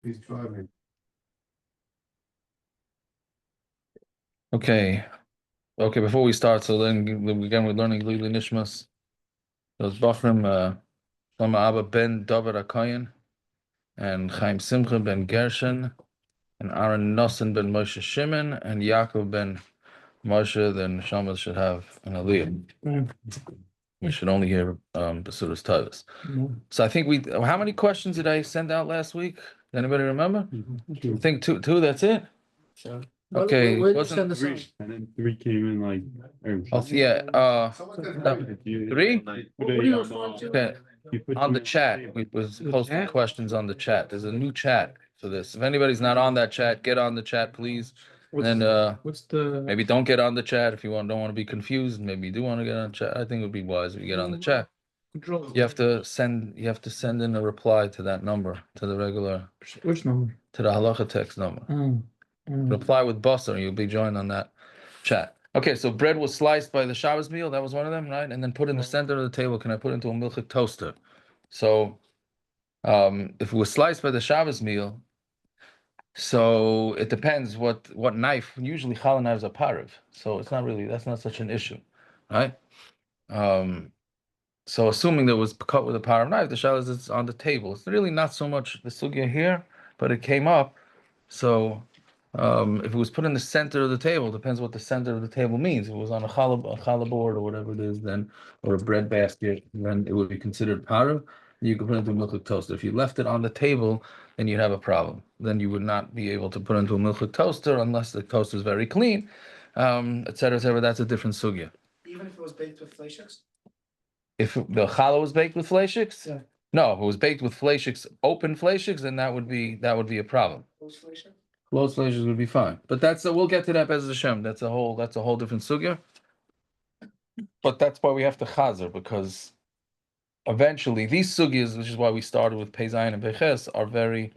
He's driving. Okay. Before we start, so then again, we're learning Lili Nishmas. Those Bachrim, Shlomo Abba ben David HaKohen, and Chaim Simcha ben Gershon, and Aaron Nosson ben Moshe Shimon, and Yaakov ben Moshe. Then Shamas should have an Aliyah. We should only hear Basuras Tavis. So I think how many questions did I send out last week? Anybody remember? I think two, that's it? Sure. Okay, Where did you wasn't send this Three, out? and then three came in like. yeah, three? What are you referring to? Okay, on the chat, we was posting questions on the chat. There's a new chat for this. If anybody's not on that chat, get on the chat, please. And then What's the? maybe don't get on the chat if you don't want to be confused. Maybe you do want to get on chat. I think it would be wise if you get on the chat. You have to send in a reply to that number, to the regular, Which number? to the halacha text number. Reply with Basar, and you'll be joined on that chat. Okay, so bread was sliced by the Shabbos meal. That was one of them, right? And then put in the center of the table. Can I put into a milchik toaster? So, if it was sliced by the Shabbos meal, so it depends what knife. Usually, challah knives are parav, so that's not such an issue, right? So assuming that it was cut with a parav knife, the shalas is on the table. It's really not so much the sugya here, but it came up. So if it was put in the center of the table, depends what the center of the table means. If it was on a challah board or whatever it is, then, or a bread basket, then it would be considered parav. You could put it into a milchik toaster. If you left it on the table, then you'd have a problem. Then you would not be able to put it into a milchik toaster unless the toaster is very clean, etc., etc. That's a different sugya. Even if it was baked with fleischiks? If the challah was baked with fleischiks? Yeah. No, if it was baked with fleischiks, open fleischiks, then that would be a problem. Those fleischiks? Closed fleischiks would be fine. But we'll get to that Bez Hashem. That's a whole different sugya. But that's why we have to chazer, because eventually these sugyas, which is why we started with Pei Zayin and Beches, are very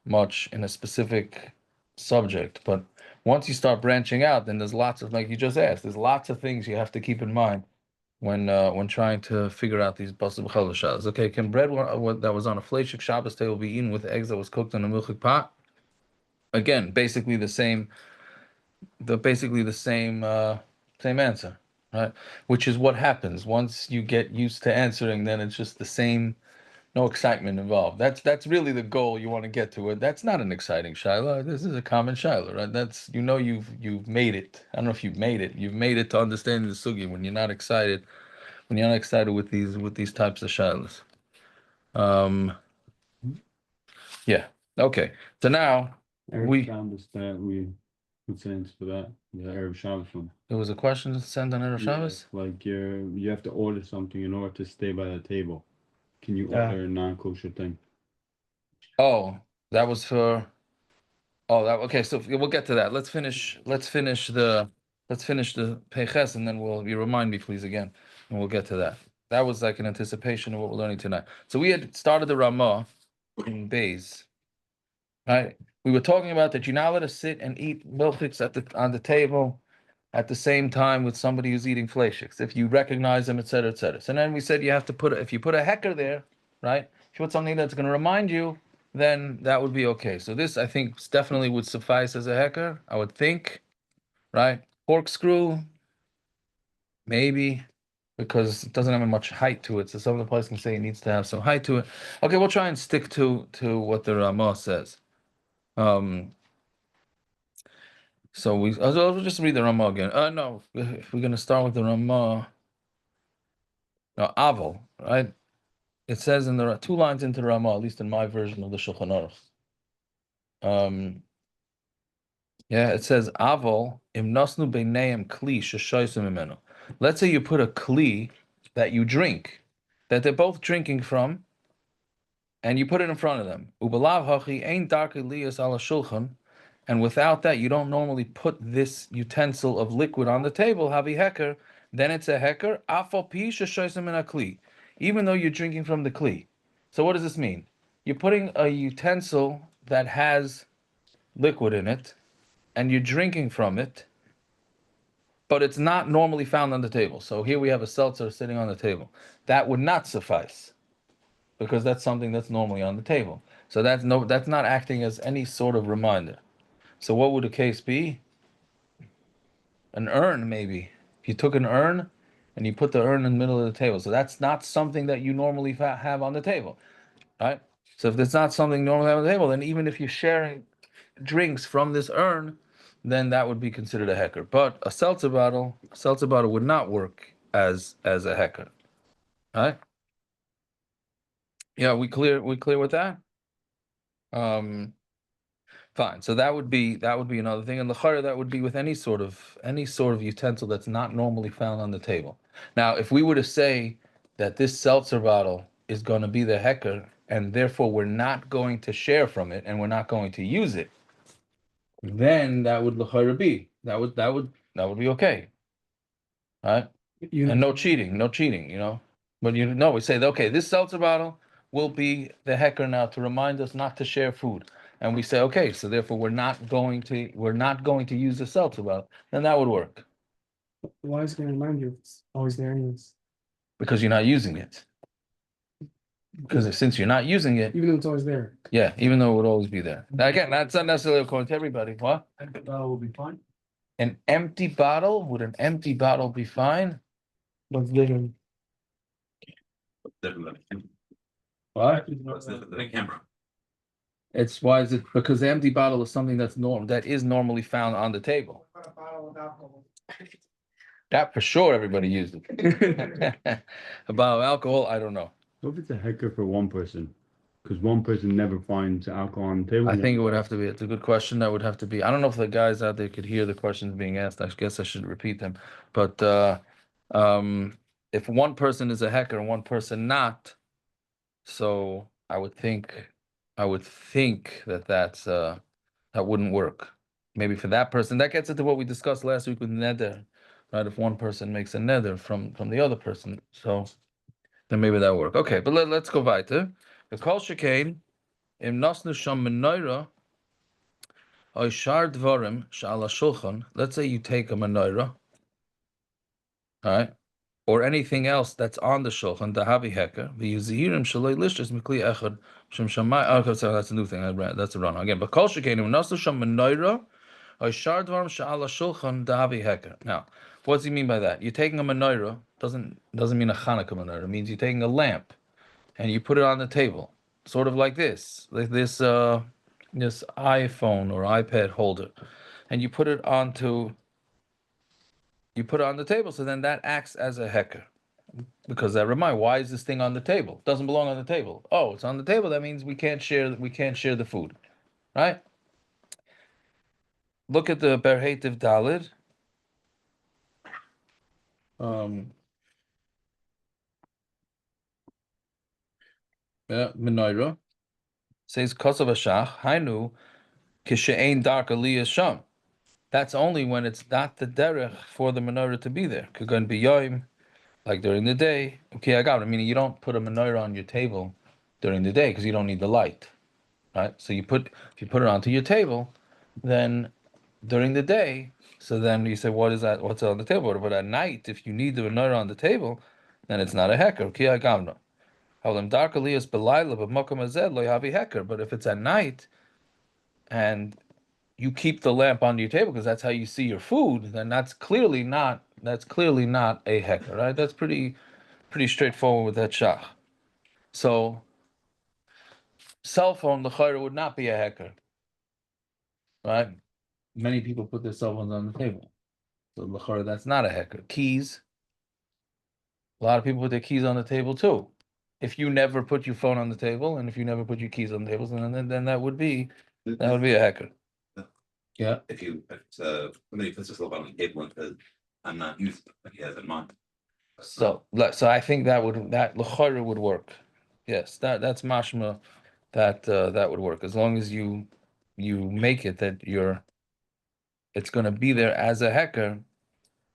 much in a specific subject. But once you start branching out, then there's lots of, like you just asked, there's lots of things you have to keep in mind when trying to figure out these basar b'challah shalas. Okay, can bread that was on a fleishik Shabbos table be eaten with eggs that was cooked in a milchik pot? Again, basically the same same answer, right? Which is what happens once you get used to answering. Then it's just the same, no excitement involved. That's really the goal you want to get to. It. That's not an exciting shaila. This is a common shaila, right? That's you've made it. I don't know if you've made it. You've made it to understanding the sugi when you're not excited. When you're not excited with these types of shilas. Yeah. Okay. So now we found this that we put sense for that the Erev Shabbos one. There was a question to send on Erev Shabbos. Like you have to order something in order to stay by the table. Can you order a non-kosher thing? Oh, that was for. Oh, that okay. So we'll get to that. Let's finish the Peches, and then you remind me, please, again, and we'll get to that. That was like an anticipation of what we're learning tonight. So we had started the Ramah in Bays, right? We were talking about that you're not allowed to sit and eat milchiks on the table at the same time with somebody who's eating fleischiks, if you recognize them, etc., etc. So then we said you have to if you put a hecker there, right? If you put something that's going to remind you, then that would be okay. So this, I think, definitely would suffice as a hecker, I would think, right? Corkscrew, maybe, because it doesn't have much height to it. So some of the places can say it needs to have some height to it. Okay, we'll try and stick to what the Ramah says. So I'll just read the Ramah again. No, if we're going to start with the Ramah, no, Aval, right? It says in the 2 lines into the Ramah, at least in my version of the Shulchan Aruch. Yeah, it says Aval im nasnu beineim kli sheshoysim imenu. Let's say you put a kli that you drink, that they're both drinking from, and you put it in front of them. Ubalav hachi ein darkei liyas ala shulchan. And without that, you don't normally put this utensil of liquid on the table, havi heker, then it's a heker, afal pi sheshoysim in a kli, even though you're drinking from the kli. So what does this mean? You're putting a utensil that has liquid in it, and you're drinking from it, but it's not normally found on the table. So here we have a seltzer sitting on the table. That would not suffice, because that's something that's normally on the table. So that's not acting as any sort of reminder. So what would the case be? An urn, maybe. If you took an urn and you put the urn in the middle of the table, so that's not something that you normally have on the table, right? So if it's not something normally on the table, then even if you're sharing drinks from this urn, then that would be considered a hecker. But a seltzer bottle would not work as a hecker, right? Yeah, we clear with that. Fine. So that would be another thing, and the chara that would be with any sort of utensil that's not normally found on the table. Now, if we were to say that this seltzer bottle is going to be the hecker, and therefore we're not going to share from it, and we're not going to use it, then that would l'chara be that would be okay, right? And no cheating, you know. But we say, okay, this seltzer bottle will be the hecker now to remind us not to share food. And we say, okay, so therefore we're not going to use the seltzer bottle. Then that would work Why is it gonna remind you? It's always there anyways. because you're not using it. Because since you're not using it, Even though it's always there. yeah, even though it would always be there. Now, again, that's not necessarily according to everybody. What? Empty bottle will be fine. An empty bottle? Would an empty bottle be fine? What's different? Different than What? a camera. It's why is it because the empty bottle is something that is normally found on the table. What about a bottle of alcohol? That for sure everybody used it. A bottle of alcohol, I don't know. What if it's a hecker for one person? Because one person never finds alcohol on the table. I think it would have to be, it's a good question. That would have to be, I don't know if the guys out there could hear the questions being asked. I guess I should repeat them. But if one person is a hacker and one person not, so I would think that that wouldn't work. Maybe for that person, that gets into what we discussed last week with nether, right? If one person makes a nether from the other person, so then maybe that work. Okay, but let's go weiter. The kol shekain im nasnu sham menorah oy shar dvarim shal shulchan. Let's say you take a menorah, all right, or anything else that's on the shulchan, the havi heker, the yuzihirim shaloi lishas mikli echad shem shamai. Okay, so that's a new thing. I read that's a run again. But kol shekain im nasnu sham menorah oy shar dvarim shal shulchan the havi heker. Now, what does he mean by that? You're taking a menorah doesn't mean a Hanukkah menorah. It means you're taking a lamp and you put it on the table, sort of like this iPhone or iPad holder, and you put it on the table. So then that acts as a hecker, because that remind, why is this thing on the table? It doesn't belong on the table. Oh, it's on the table. That means we can't share the food, right? Look at the Berhetiv Dalid. Yeah, Menorah says Kosav Ashach, Hainu, Kishe'ain Dark Aliyah Sham. That's only when it's not the derech for the menorah to be there. Could go be yoim, like during the day. Okay, I got it. Meaning you don't put a menorah on your table during the day because you don't need the light, right? So if you put it onto your table, then during the day, so then you say, what is that? What's on the table? But at night, if you need the menorah on the table, then it's not a hecker. Okay, I got it. But if it's at night and you keep the lamp on your table because that's how you see your food, then that's clearly not a hecker, right? That's pretty straightforward with that shach. So cell phone, the chayra would not be a hecker, right? Many people put their cell phones on the table, so the chayra, that's not a hecker. Keys, a lot of people put their keys on the table too. If you never put your phone on the table, and if you never put your keys on the table, then that would be a hacker. Yeah. If somebody puts this on the table and says, I'm not using it, but he has in mind. So I think that l'chayra would work. Yes, that's mashma, that would work as long as you make it that it's going to be there as a hecker.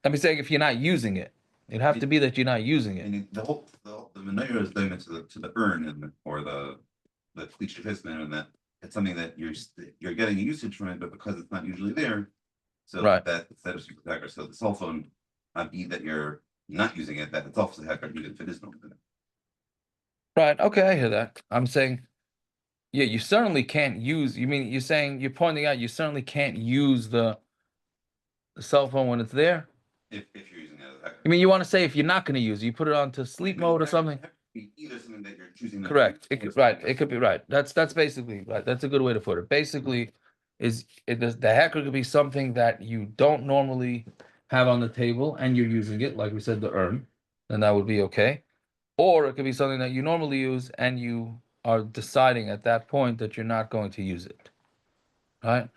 Let me say, if you're not using it, it'd have to be that you're not using it. And the menorah is limited to the urn or the cliche piston, and that it's something that you're getting a usage from it, but because it's not usually there, so Right. that instead of super hacker, so the cell phone be that you're not using it, that itself is a hacker even if it is not there. Right. Okay, I hear that. I'm saying Yeah, you certainly can't use, you're pointing out you certainly can't use the cell phone when it's there? If you're using it as a hecker. You mean you want to say if you're not going to use it, you put it on to sleep mode or something? Either something that you're choosing. not to Correct. use, or Right. something It could be right. That's basically right. That's a good way to put it. Basically, the hacker could be something that you don't normally have on the table and you're using it, like we said, the urn, then that would be okay. Or it could be something that you normally use and you are deciding at that point that you're not going to use it. Right?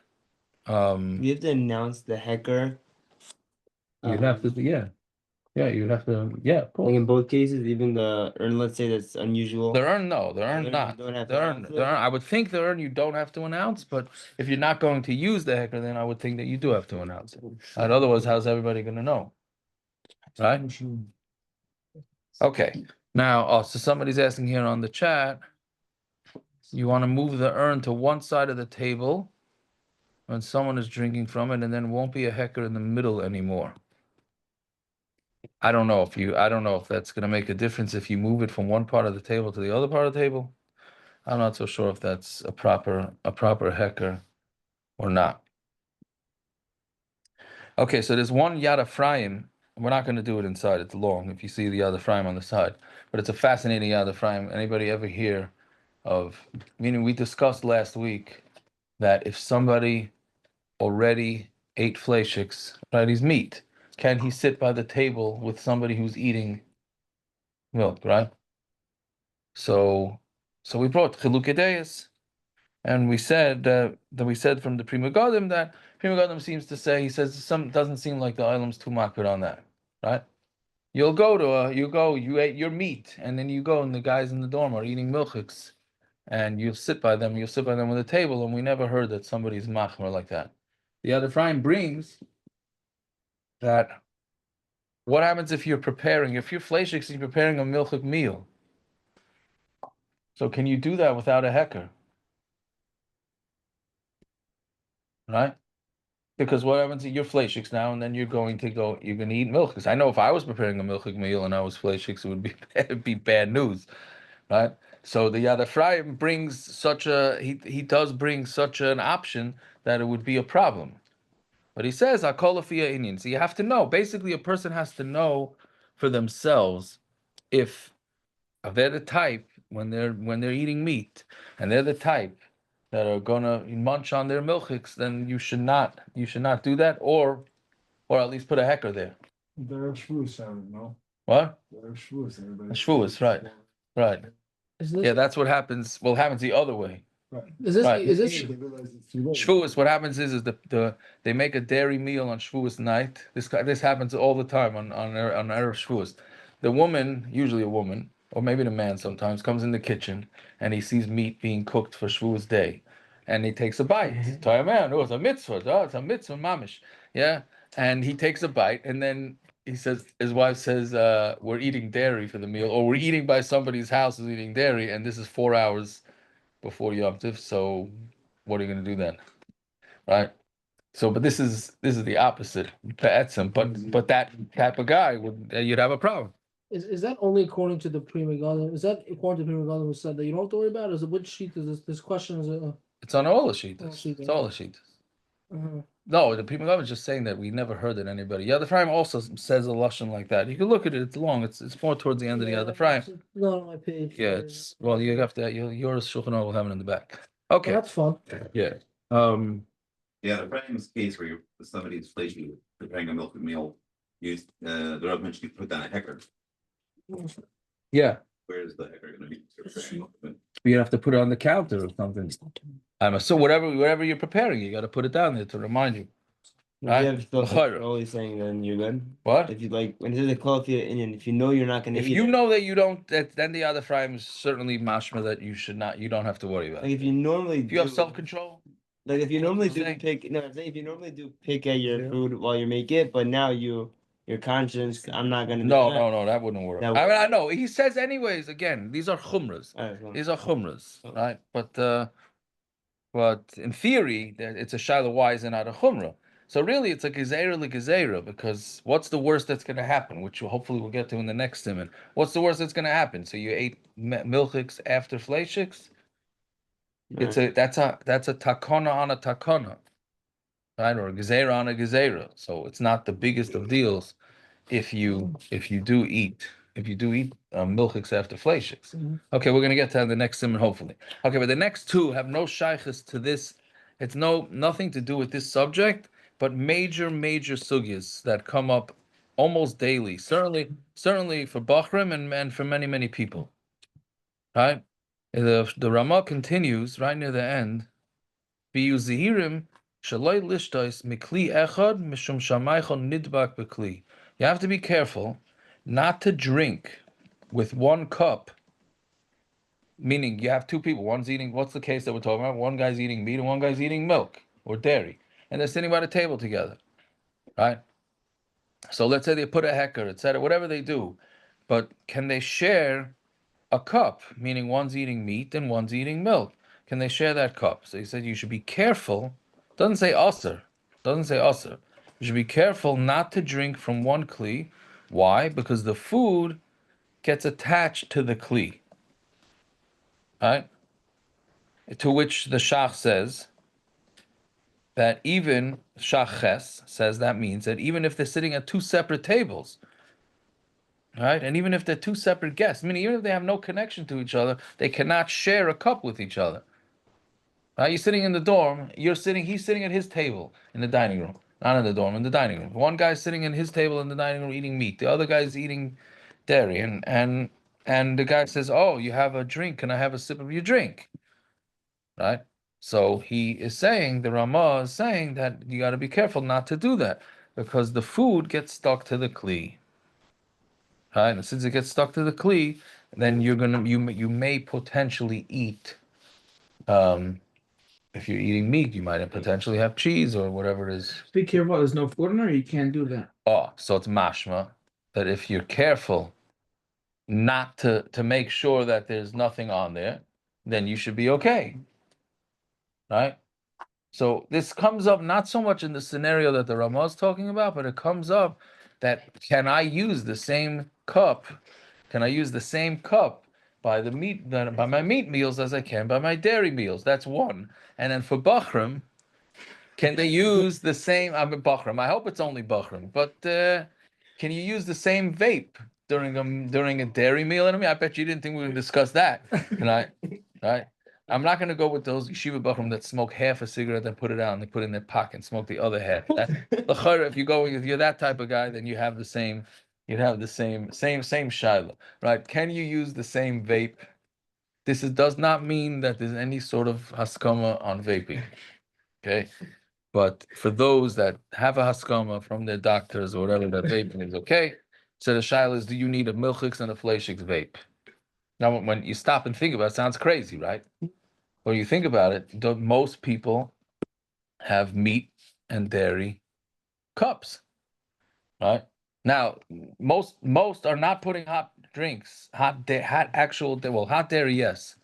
You have to announce the hacker. You'd have to, yeah. Yeah, you'd have to, yeah, of Like course. in both cases, even the urn, let's say that's unusual. The urn, no, the urn urn, not. you don't have The to urn, announce the it? urn, I would think the urn you don't have to announce, but if you're not going to use the hacker, then I would think that you do have to announce it. And otherwise, how's everybody gonna know? Right? Okay, now, so somebody's asking here on the chat, you want to move the urn to one side of the table when someone is drinking from it, and then won't be a hacker in the middle anymore. I don't know if that's gonna make a difference if you move it from one part of the table to the other part of the table. I'm not so sure if that's a proper hacker or not. Okay, so there's one Yad Ephraim. We're not going to do it inside. It's long. If you see the Yad Ephraim on the side, but it's a fascinating Yad Ephraim. Anybody ever hear of? Meaning, we discussed last week that if somebody already ate fleischiks, right, he's meat. Can he sit by the table with somebody who's eating milk, right? So we brought Chilukei Deis. And we said that we said from the Pri Megadim that Pri Megadim seems to say, he says some doesn't seem like the island's too makbid on that, right? You ate your meat, and then you go and the guys in the dorm are eating milchiks, and you'll sit by them with a table, and we never heard that somebody's machmer like that. The other Ephraim brings that what happens if you're fleischiks, you're preparing a milchik meal. So can you do that without a hecker? Right? Because what happens if you're fleischiks now, and then you're going to eat milk? Because I know if I was preparing a milchik meal and I was fleischiks, it would be it'd be bad news, right? So the Yad Ephraim brings he does bring such an option that it would be a problem. But he says akolafia Indian. So you have to know. Basically, a person has to know for themselves if they're the type when they're eating meat, and they're the type that are gonna munch on their milchiks, then you should not do that, or at least put a hecker there. They're shvus, no? What? They're shvus, everybody. Shvuas, right. Right. Is this, Yeah, that's what happens. Well, it happens the other way. Right. is this, Right. is this, They realize it's too late. Shvuas, what happens is they make a dairy meal on Shvuas night. This happens all the time on Erev Shvuas. The woman, usually a woman, or maybe the man sometimes, comes in the kitchen and he sees meat being cooked for Shvuas day, and he takes a bite. Tell him, man, it's a mitzvah. Oh, it's a mitzvah, mamish. Yeah, and he takes a bite, and then his wife says, we're eating dairy for the meal, or we're eating by somebody's house who's eating dairy, and this is 4 hours before Yom Tov. So what are you going to do then? Right? So, but this is the opposite, Be'etzim, but that type of guy you'd have a problem. is that only according to the Pri Megadim? Is that according to Pri Megadim who said that you don't have to worry about it? Is it which sheet is this question? Is it? It's on all the All sheets. sheets, It's all the sheets. Uh-huh. No, the people I was just saying that we never heard that anybody. Yeah, the Ephraim also says a lashon like that. You can look at it. It's long. It's more towards the end of the other Ephraim. Not on my page. Yeah, it's well. You have to. Yours Shulchan Aruch will have it in the back. Oh, Okay. that's fun. Yeah. Yeah, the Ephraim's case where somebody's fleishing, preparing a milk meal, the Rav mentioned you put down a hecker. Yeah. Where's the hecker gonna be? You have to put it on the counter or something. So whatever you're preparing, you got to put it down there to remind you. If Right. you have stuff L'chayra. that's always saying, then you're good. What? If you like, when it's a coffee Indian, if you know you're not gonna If eat you it, know that you don't, then the other Ephraim is certainly mashma that you should not. You don't have to worry about like it. if you normally If you have do- self-control, like if you normally do Saying- pick, no, I'm saying if you normally do pick at your Yeah. food while you make it, but now your conscience, I'm not gonna. do no, that. that wouldn't work. That I mean, I know he says anyways. Again, these are chumras. Alright, well, These are chumras, Oh. right? But in theory, it's a shiloh. Why isn't it a chumrah? So really, it's a gezerah legezerah, because what's the worst that's going to happen? Which hopefully we'll get to in the next siman. What's the worst that's going to happen? So you ate milchiks after fleischiks? That's a takana on a takana, right? Or a gezerah on a gezerah. So it's not the biggest of deals if you do eat milchiks after fleishiks. Okay, we're gonna get to the next simon hopefully. Okay, but the next two have no shaykhs to this. It's nothing to do with this subject, but major sugyas that come up almost daily. Certainly for Bachrim and for many people. Right? The Ramah continues right near the end. Biyu zihirim shaloi lishtois mikli echad mishum shamaychon nidbak bekli. You have to be careful not to drink with one cup. Meaning you have two people. One's eating. What's the case that we're talking about? One guy's eating meat and one guy's eating milk or dairy, and they're sitting by the table together, right? So let's say they put a hecker, etc. Whatever they do, but can they share a cup, meaning one's eating meat and one's eating milk? Can they share that cup? So he said you should be careful. Doesn't say usser. Doesn't say usser. You should be careful not to drink from one kli. Why? Because the food gets attached to the kli. Right? To which the Shach says that even Shach Ches says that means that even if they're sitting at two separate tables, right? And even if they're two separate guests, meaning even if they have no connection to each other, they cannot share a cup with each other. Right? You're sitting in the dorm, he's sitting at his table in the dining room. Not in the dorm, in the dining room. One guy's sitting in his table in the dining room eating meat. The other guy's eating dairy. And the guy says, "Oh, you have a drink. Can I have a sip of your drink?" Right? So he is saying, the Ramah is saying that you got to be careful not to do that because the food gets stuck to the kli. Right? And since it gets stuck to the kli, then you may potentially eat. If you're eating meat, you might potentially have cheese or whatever it is. Be careful. There's no food in there. You can't do that. Oh, so it's mashma that if you're careful not to make sure that there's nothing on there, then you should be okay. Right? So this comes up not so much in the scenario that the Ramah is talking about, but it comes up that can I use the same cup? Can I use the same cup by my meat meals as I can by my dairy meals? That's one. And then for Bachrim, can they use the same? I'm a Bachrim. I hope it's only Bachrim, but can you use the same vape during a dairy meal? I bet you didn't think we would discuss that, right? Right. I'm not going to go with those yeshiva bachrim that smoke half a cigarette, then put it out and they put it in their pocket and smoke the other half. If you're that type of guy, then you'd have the same shiloh, right? Can you use the same vape? Does not mean that there's any sort of haskama on vaping, okay? But for those that have a haskama from their doctors or whatever, that vaping is okay. So the shiloh is, do you need a milchiks and a fleishiks vape? Now, when you stop and think about it, it sounds crazy, right? When you think about it, most people have meat and dairy cups, right? Now, most are not putting hot drinks, hot dairy, yes.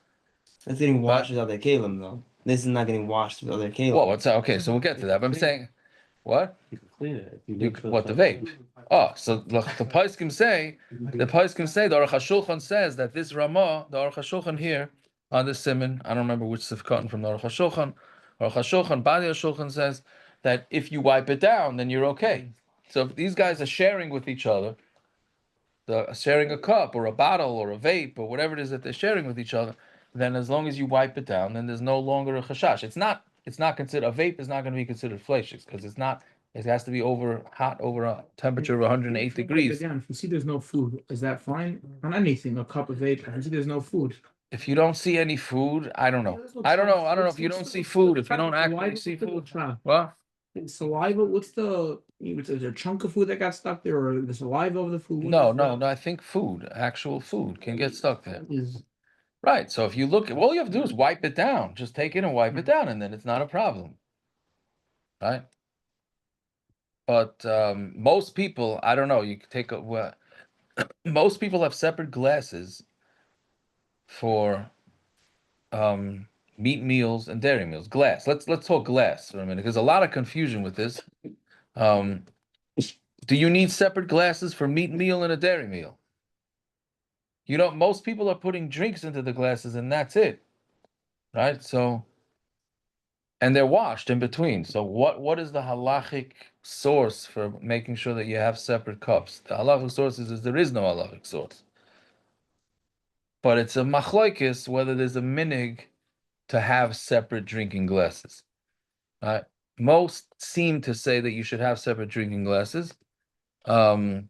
It's getting washed with other kalim though. This is not getting washed with other kalim. Well, okay, so we'll get to that. But I'm saying, what? You can clean it. What, the vape? Oh, so the Paiskim say, the Aruch HaShulchan says that this Ramah, the Aruch HaShulchan here, on the Siman, I don't remember which Sifkatan from the Aruch HaShulchan, Badi HaShulchan says that if you wipe it down, then you're okay. So if these guys are sharing with each other, sharing a cup or a bottle or a vape or whatever it is that they're sharing with each other, then as long as you wipe it down, then there's no longer a chashash. It's not considered, a vape is not going to be considered fleishiks because it has to be over a temperature of 108 degrees. Again, if you see there's no food, is that fine? On anything, a cup of vape, if you see there's no food. If you don't see any food, I don't know. I don't know if you don't see food, if you don't actually see food. What? Saliva, is there a chunk of food that got stuck there or the saliva of the food? No, I think actual food can get stuck there. Is Right. So if you look, all you have to do is wipe it down. Just take it and wipe it down, and then it's not a problem. Right. But most people, I don't know. You can take most people have separate glasses for meat meals and dairy meals. Glass. Let's talk glass for a minute. There's a lot of confusion with this. Do you need separate glasses for meat meal and a dairy meal? Most people are putting drinks into the glasses and that's it. right? So, and they're washed in between. So what is the halachic source for making sure that you have separate cups? The halachic source is there is no halachic source. But it's a machlokes whether there's a minig to have separate drinking glasses. Right? Most seem to say that you should have separate drinking glasses. But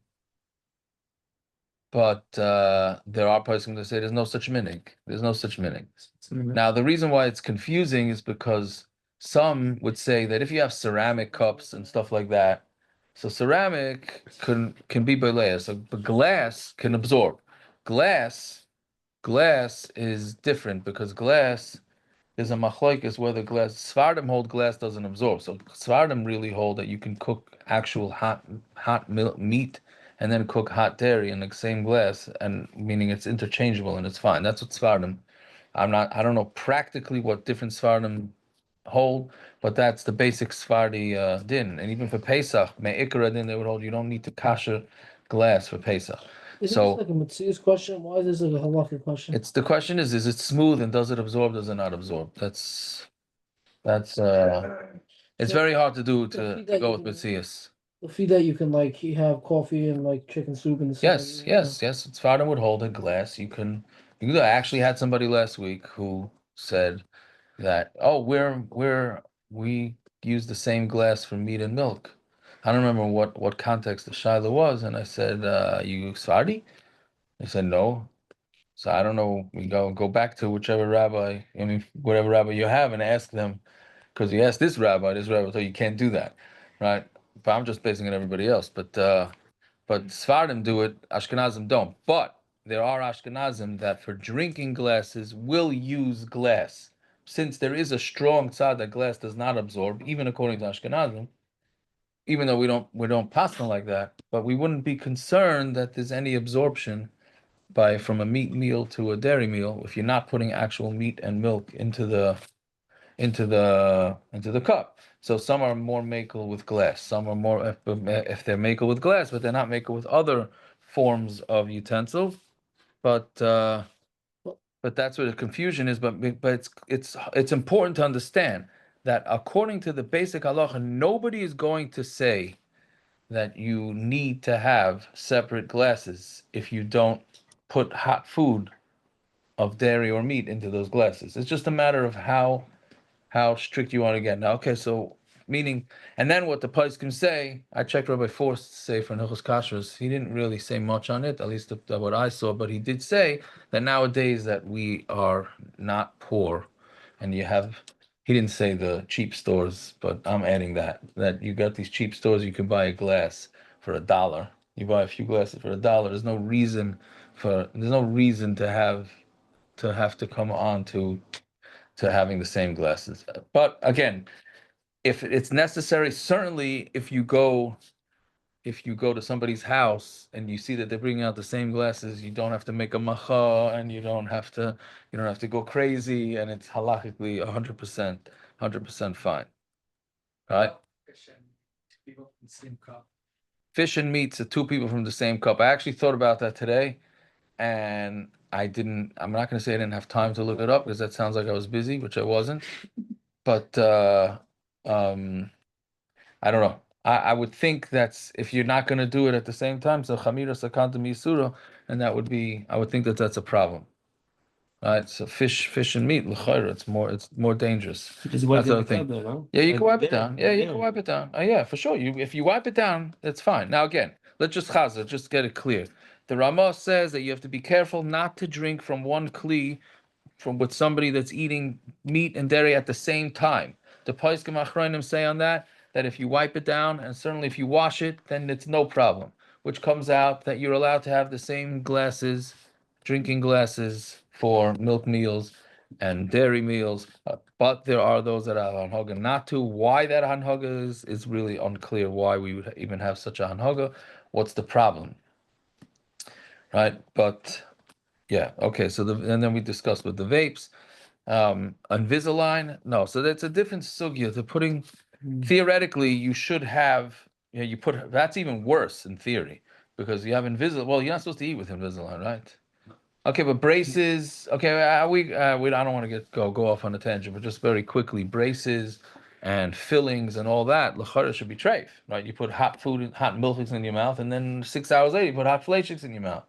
there are persons that say there's no such minig. There's no such minig. Now, the reason why it's confusing is because some would say that if you have ceramic cups and stuff like that, so ceramic can be belea, so but glass can absorb. Glass is different because glass is a machlokes whether glass Sfardim hold glass doesn't absorb. So Sfardim really hold that you can cook actual hot meat and then cook hot dairy in the same glass, and meaning it's interchangeable and it's fine. That's what Sfardim. I don't know practically what different Sfardim hold, but that's the basic Sfardi din. And even for Pesach, me'ikra din, they would hold you don't need to kasher glass for Pesach. Isn't So this like a Matthias question? Why is this like a halakhic question? it's the question is it smooth and does it absorb, does it not absorb? That's it's So, very hard to do the to feed that go you with can- Matthias. The feed that you can like you have coffee and like chicken soup and the same. Yes. It's Father would hold a glass. I actually had somebody last week who said that, oh, we use the same glass for meat and milk. I don't remember what context the Shiloh was, and I said, you Sephardi? They said no. So I don't know. We go back to whichever rabbi, I mean, whatever rabbi you have, and ask them, because you ask this rabbi, so you can't do that, right? But I'm just basing it on everybody else. But Sfardim do it, Ashkenazim don't. But there are Ashkenazim that for drinking glasses will use glass. Since there is a strong tzad that glass does not absorb, even according to Ashkenazim, even though we don't pass them like that, but we wouldn't be concerned that there's any absorption from a meat meal to a dairy meal if you're not putting actual meat and milk into the cup. So some are more makel with glass. Some are more if they're makel with glass, but they're not makel with other forms of utensils. But that's where the confusion is. But it's important to understand that according to the basic halacha, nobody is going to say that you need to have separate glasses if you don't put hot food of dairy or meat into those glasses. It's just a matter of how strict you want to get. Now, okay, so meaning, and then what the Pais can say, I checked Rabbi Forst's Sefer Hilchos Kashrus. He didn't really say much on it, at least what I saw, but he did say that nowadays that we are not poor, and you have. He didn't say the cheap stores, but I'm adding that you got these cheap stores you can buy a glass for $1. You buy a few glasses for $1. There's no reason to have to come on to having the same glasses. But again, if it's necessary, certainly if you go to somebody's house and you see that they're bringing out the same glasses, you don't have to make a macha and you don't have to go crazy, and it's halachically 100% fine. Right? Fish and meats are two people from the same cup. I actually thought about that today, and I'm not going to say I didn't have time to look it up because that sounds like I was busy, which I wasn't. But I don't know. I would think that's if you're not going to do it at the same time, so chamira sakanta misura, and I would think that's a problem. Right? So fish and meat, l'chayra, it's more dangerous. Just wipe That's the the other thing. cup though, no? Yeah, you Like can wipe it there, down. Yeah, you yeah. can wipe it down. Yeah, for sure. If you wipe it down, that's fine. Now again, let's just get it clear. The Ramah says that you have to be careful not to drink from one kli with somebody that's eating meat and dairy at the same time. The Paiskim Achronim say on that if you wipe it down and certainly if you wash it, then it's no problem. Which comes out that you're allowed to have the same glasses, drinking glasses for milk meals and dairy meals, but there are those that are hanhaga not to. Why that hanhaga is really unclear. Why we would even have such a hanhaga? What's the problem? Right, but yeah, okay. So and then we discussed with the vapes, Invisalign. No, so that's a different sugya. To putting theoretically, you should have. You put that's even worse in theory because you have Invisalign. Well, you're not supposed to eat with Invisalign, right? Okay, but braces. Okay, I don't want to go off on a tangent, but just very quickly, braces and fillings and all that. L'chara should be treif, right? You put hot food, hot milkshakes in your mouth, and then 6 hours later, you put hot flakes in your mouth.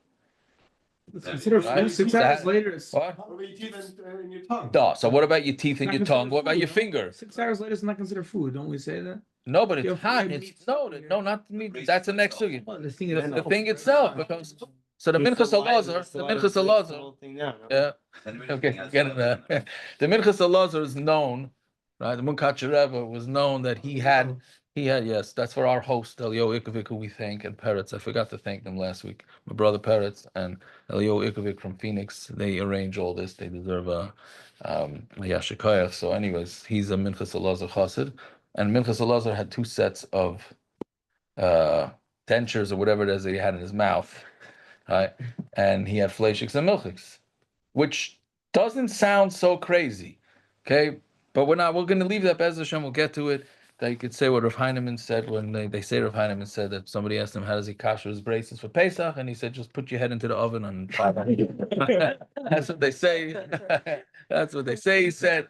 It's considered Right. food. 6 That- hours later, it's What? What about your teeth and your tongue? Duh. So what about your teeth and Not your considered tongue? What about food, your no? finger? 6 hours later, it's not considered food. Don't we say that? No, but You it's have hot. fried It's meat, no, something, no, not the meat. That's the next sugi. Well, the thing The thing itself, because so the minchas alazar, yeah. Okay, get it. The Minchas Elazar is known, right? The Munkach Rebbe was known that he had, yes, that's for our host, Elio Ikovic, who we thank, and Peretz. I forgot to thank them last week. My brother Peretz and Elio Ikovic from Phoenix, they arrange all this. They deserve a yashikayach. So anyways, he's a Minchas Elazar chassid. And Minchas Elazar had 2 sets of dentures or whatever it is that he had in his mouth, right? And he had fleishiks and milchiks, which doesn't sound so crazy, okay? But we're going to leave that. Bez Hashem, we'll get to it. That you could say what Rav Heinemann said when they say Rav Heinemann said that somebody asked him, how does he kasher his braces for Pesach? And he said, just put your head into the oven and try that. That's what they say. That's what they say. He said,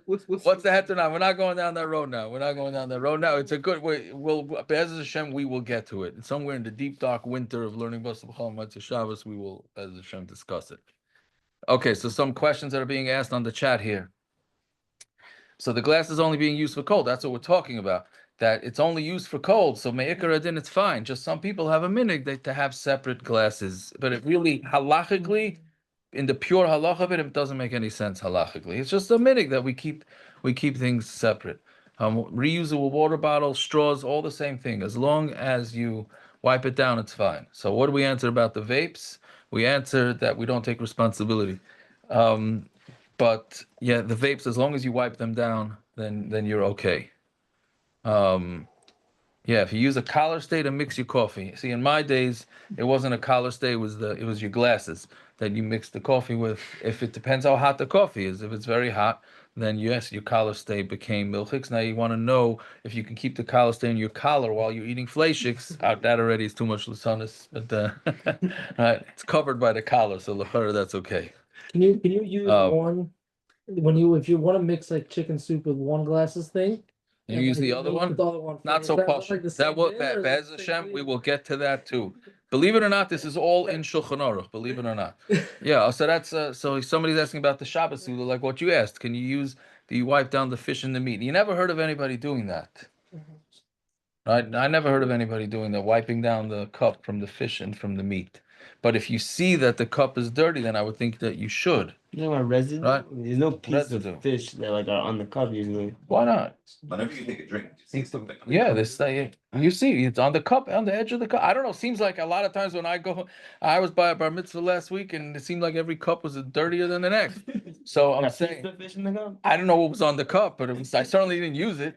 what's the head to now? We're not going down that road now. We're not going down that road now. It's a good way. Bez Hashem, we will get to it. Somewhere in the deep, dark winter of learning Basar B'chol Motzei Shabbos, we will, Bez Hashem, discuss it. Okay, so some questions that are being asked on the chat here. So the glass is only being used for cold. That's what we're talking about. That it's only used for cold. So me'ikar adin, it's fine. Just some people have a minig to have separate glasses. But it really, halachically, in the pure halach of it, it doesn't make any sense halachically. It's just a minig that we keep things separate. Reusable water bottles, straws, all the same thing. As long as you wipe it down, it's fine. So what do we answer about the vapes? We answered that we don't take responsibility. But yeah, the vapes, as long as you wipe them down, then you're okay. Yeah, if you use a collar stay to mix your coffee. See, in my days, it wasn't a collar stay, it was your glasses that you mix the coffee with. If it depends how hot the coffee is. If it's very hot, then yes, your collar stay became milchiks. Now you want to know if you can keep the collar stay in your collar while you're eating fleishiks. That already is too much lasanis, but right, it's covered by the collar, so l'chara, that's okay. Can you use one if you want to mix like chicken soup with one glasses thing? You and, use like, the other one? with the other one Not first? so Is that posh. like the That same will, thing, or is it Be'ez the same Hashem, thing? we will get to that too. Believe it or not, this is all in Shulchan Aruch. Believe it or not. Yeah. So that's so somebody's asking about the Shabbos Suda, like what you asked. Do you wipe down the fish and the meat? You never heard of anybody doing that, right? I never heard of anybody doing that, wiping down the cup from the fish and from the meat. But if you see that the cup is dirty, then I would think that you should. You know what residue? Right. There's no piece Residue. of fish that like are on the cup usually. Why not? Whenever you take a drink, you see something. Yeah, this you see it's on the cup, on the edge of the cup. I don't know. Seems like a lot of times when I was by a bar mitzvah last week, and it seemed like every cup was dirtier than the next. So I'm Got saying, pizza fish in the cup? I don't know what was on the cup, but I certainly didn't use it.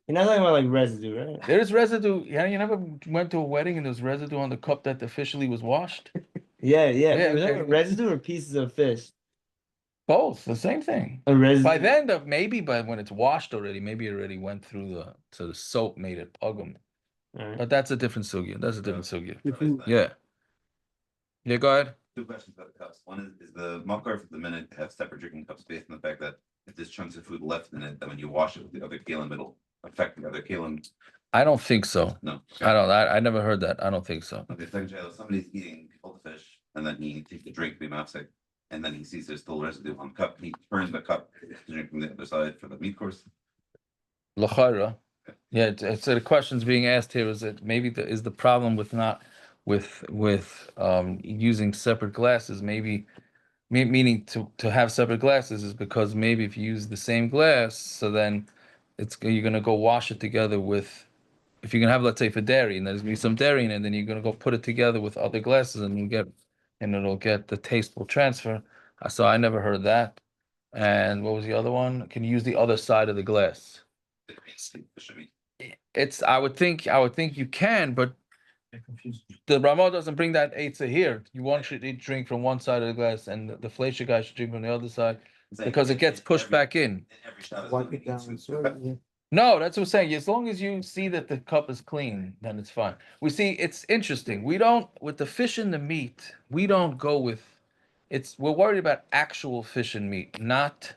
You're not talking about like residue, right? There's residue. Yeah, you never went to a wedding and there was residue on the cup that officially was washed. Yeah. Yeah, Was that okay. residue or pieces of fish? Both, the same thing. A residue. By then, maybe by when it's washed already, maybe it already went through so the soap made it pugum. Alright. But that's a different sugya. That's a different sugya. Yeah. Yeah, go ahead. 2 questions about the cups. One is the makar for the minute have separate drinking cups based on the fact that if there's chunks of food left in it, then when you wash it with the other kalim, it'll affect the other kalim. I don't think so. No. I never heard that. I don't think so. Okay, second child, somebody's eating all the fish and then he takes the drink, the mouthsick, and then he sees there's still residue on the cup. He turns the cup to drink from the other side for the meat course. L'chara. Yeah, it's the questions being asked here is that maybe is the problem with not with using separate glasses, maybe meaning to have separate glasses is because maybe if you use the same glass, so then you're gonna go wash it together with, if you're gonna have, let's say, for dairy, and there's gonna be some dairy in it, then you're gonna go put it together with other glasses, and it'll get the taste will transfer. So I never heard that. And what was the other one? Can you use the other side of the glass? I would think you can, but the Ramah doesn't bring that eitzah here. You should drink from one side of the glass, and the fleisha guy should drink from the other side because it gets pushed back in. Wipe it down with soda. Yeah. No, that's what I'm saying. As long as you see that the cup is clean, then it's fine. We see it's interesting. We don't with the fish and the meat. We don't go with we're worried about actual fish and meat, not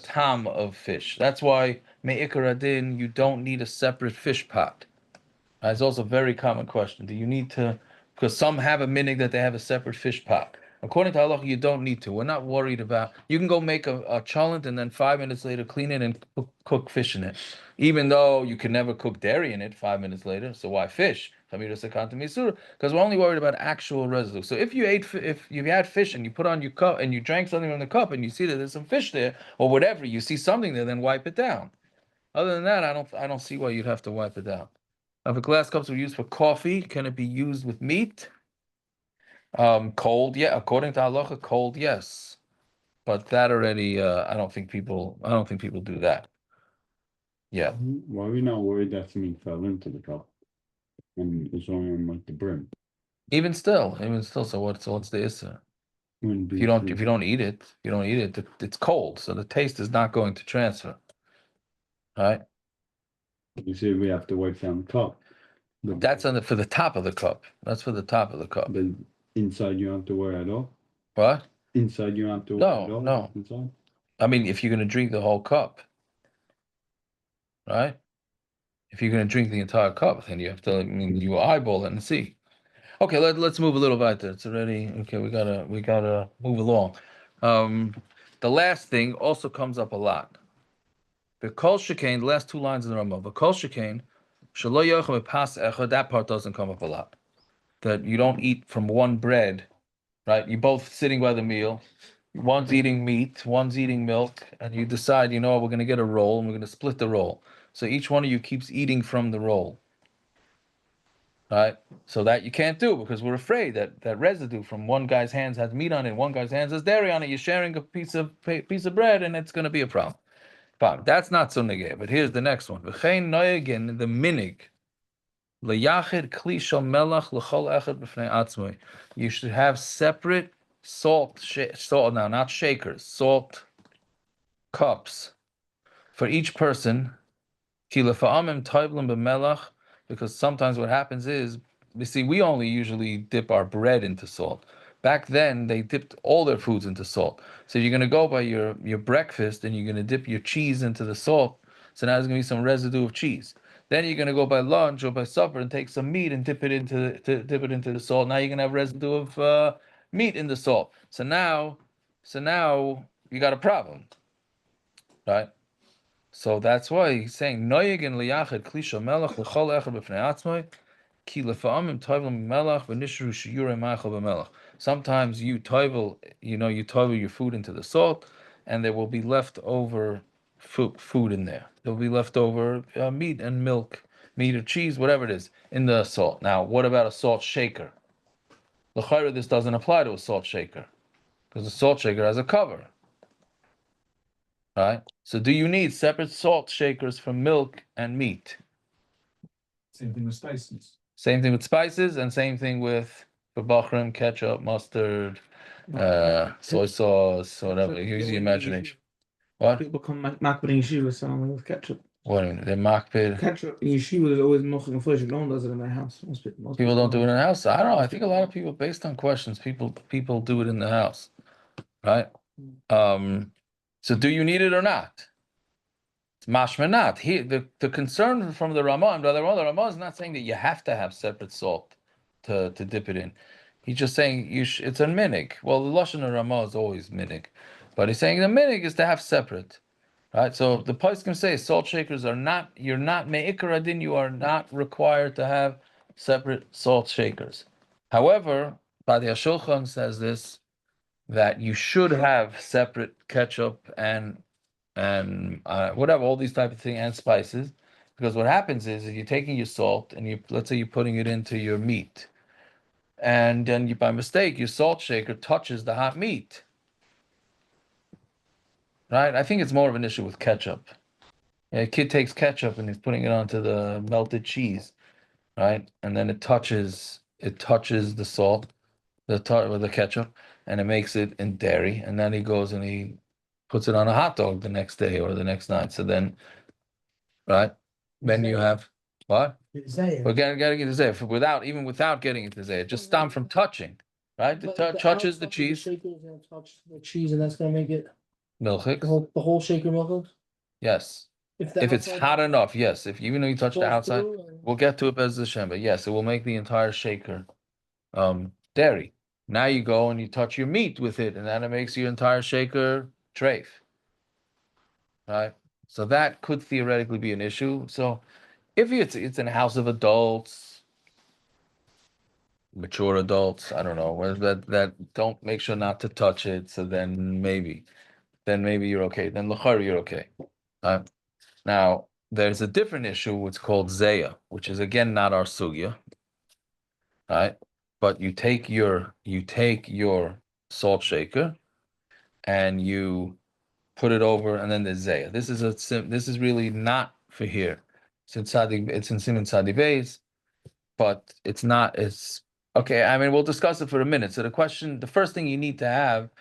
tam of fish. That's why me'ikar adin, you don't need a separate fish pot. It's also a very common question. Do you need to? Because some have a minig that they have a separate fish pot. According to halacha, you don't need to. We're not worried about. You can go make a cholent and then 5 minutes later clean it and cook fish in it. Even though you can never cook dairy in it 5 minutes later. So why fish? Because we're only worried about actual residue. So if you had fish and you put on your cup and you drank something from the cup and you see that there's some fish there or whatever, you see something there, then wipe it down. Other than that, I don't see why you'd have to wipe it down. If a glass cups were used for coffee, can it be used with meat? Cold, yeah. According to halacha, cold, yes. But that already, I don't think people do that. Yeah. Why are we not worried that something fell into the cup and it's only on like the brim? Even still. So what's the issue? If you don't eat it, it's cold, so the taste is not going to transfer. All right. You say we have to wipe down the cup. That's for the top of the cup. That's for the top of the cup. But inside you don't have to worry at all. What? Inside you don't have to worry at all. No. Inside. I mean, if you're gonna drink the whole cup, right? If you're gonna drink the entire cup, then you have to. I mean, you eyeball it and see. Okay, let's move a little weiter. It's already okay. We gotta move along. The last thing also comes up a lot. The kol shekain, the last 2 lines in the Ramah. The kol shekain, shelo yochel pas echad. That part doesn't come up a lot. That you don't eat from one bread, right? You're both sitting by the meal. One's eating meat, one's eating milk, and you decide, we're going to get a roll and we're going to split the roll. So each one of you keeps eating from the roll, right? So that you can't do because we're afraid that residue from one guy's hands has meat on it, one guy's hands has dairy on it. You're sharing a piece of bread, and it's going to be a problem. But that's not so negay. But here's the next one. V'chein noyegin, the minig. You should have separate salt, now not shakers, salt cups for each person. Because sometimes what happens is, we only usually dip our bread into salt. Back then, they dipped all their foods into salt. So you're going to go by your breakfast and you're going to dip your cheese into the salt. So now there's going to be some residue of cheese. Then you're going to go by lunch or by supper and take some meat and dip it into the salt. Now you're going to have residue of meat in the salt. So now you got a problem, right? So that's why he's saying noyegin liyachid klisha melach l'chol echad b'fnei atzmai ki lefa'amim toivim melach v'nishru shiyurei ma'achal b'melach. Sometimes you toivel your food into the salt, and there will be leftover food in there. There will be leftover meat and milk, meat or cheese, whatever it is, in the salt. Now, what about a salt shaker? L'chayra, this doesn't apply to a salt shaker because a salt shaker has a cover. Right? So do you need separate salt shakers for milk and meat? Same thing with spices. Same thing with spices, and same thing with bachrim, ketchup, mustard, soy sauce, whatever. Use your imagination. What? People come makbid in yeshiva selling with ketchup. What do you mean? They're makbid. Ketchup in yeshiva is always moching and flesh. No one does it in their house. Most People don't do it in the house. I don't know. I think a lot of people, based on questions, people do it in the house, right? So do you need it or not? It's mashma not. The concern from the Ramah, and the Ramah is not saying that you have to have separate salt to dip it in. He's just saying it's a minig. Well, the lashon of Ramah is always minig, but he's saying the minig is to have separate, right? So the place can say salt shakers are not. You're not me'ikar adin. You are not required to have separate salt shakers. However, Badi HaShulchan says this, that you should have separate ketchup and whatever, all these type of things, and spices, because what happens is if you're taking your salt and let's say you're putting it into your meat, and then by mistake your salt shaker touches the hot meat, right? I think it's more of an issue with ketchup. A kid takes ketchup and he's putting it onto the melted cheese, right? And then it touches the salt, with the ketchup, and it makes it in dairy, and then he goes and he puts it on a hot dog the next day or the next night. So then, right, then you have what? We're gotta get to Zayah without getting into Zayah. Just stop from touching, right? It But touches the outside of cheese. shaker is gonna touch the cheese, and that's gonna make it Milchik. the whole shaker milk. Yes. If If it's outside hot enough, yes. If even though you touch the goes outside, through and- we'll get to it as the Shem, but yes, it will make the entire shaker dairy. Now you go and you touch your meat with it, and then it makes your entire shaker treif. Right? So that could theoretically be an issue. So if it's in a house of adults, mature adults, I don't know, that don't make sure not to touch it. So then maybe you're okay. Then l'chari you're okay. Now there's a different issue. It's called zeya, which is again not our sugya. Right? But you take your salt shaker and you put it over, and then there's zeya. This is really not for here. It's in Siman Sadi Beis, but it's not. It's okay. I mean, we'll discuss it for a minute. So the first thing you need to have